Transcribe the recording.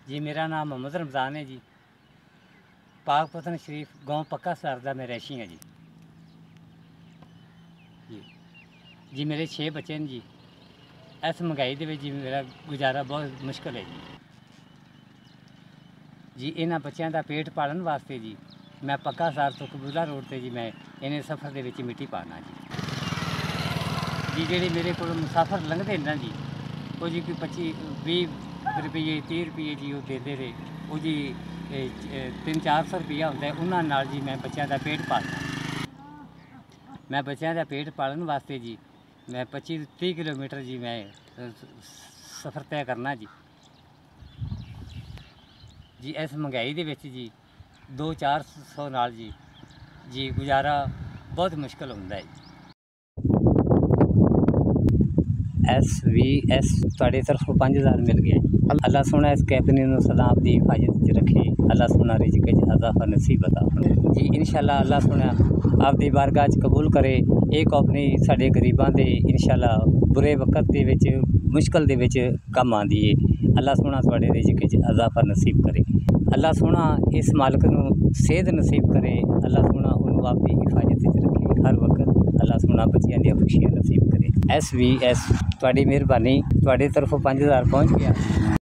जी मेरा नाम मोहम्मद रमज़ान है जी। पाकपतन शरीफ गांव पक्का सर दा मैं रैशी हाँ जी। जी जी मेरे 6 बच्चे हैं जी। इस महंगाई दे विच जी मेरा गुजारा बहुत मुश्किल है जी। जी इन्हां बच्चों का पेट पालन वास्ते जी मैं पक्का सर तो कबूला रोड से जी मैं इन्हें सफ़र के विच मिट्टी पाना जी। जी जेडे मेरे को मुसाफर लंघते ना जी वो जी कोई 25-20 रुपये 30 रुपये जी वो देते रहे वो जी 300-400 रुपया होंदा है उन्हां नाल जी मैं बच्चों का पेट पालना। मैं बच्चों का पेट पालन वास्ते जी मैं 25-30 किलोमीटर जी मैं सफ़र तय करना जी। जी इस महंगाई दे विच जी 200-400 नाल जी गुजारा बहुत मुश्किल होंदा है जी। SVS तुहाडी तरफों 5000 मिल गया जी। अल्लाह सोना इस कैबने नूं सदा आपदी हिफाजत च रखे। अल्लाह सोना रिज़्क़ च इज़ाफ़ा नसीब अता फरमाए जी। इंशाअल्लाह अल्लाह सोना आपदी बारगाह च कबूल करे। एक अपनी साडे गरीबां दे इंशाअल्लाह बुरे वक्त दे विच मुश्किल दे विच कम आंदी है। अल्लाह सोना तुहाडे रिज़्क़ च इज़ाफ़ा नसीब करे। अल्लाह सोना इस मालक नूं सेहत नसीब करे। अल्लाह सोना उन्होंने आपदी हिफाजत च रखे हर वक्त। अल्लाह सोना बच्चियां दी खुशियां नसीब करे। SVS तुहाडी मेहरबानी तुहाडी तरफों 5000 पहुँच गया।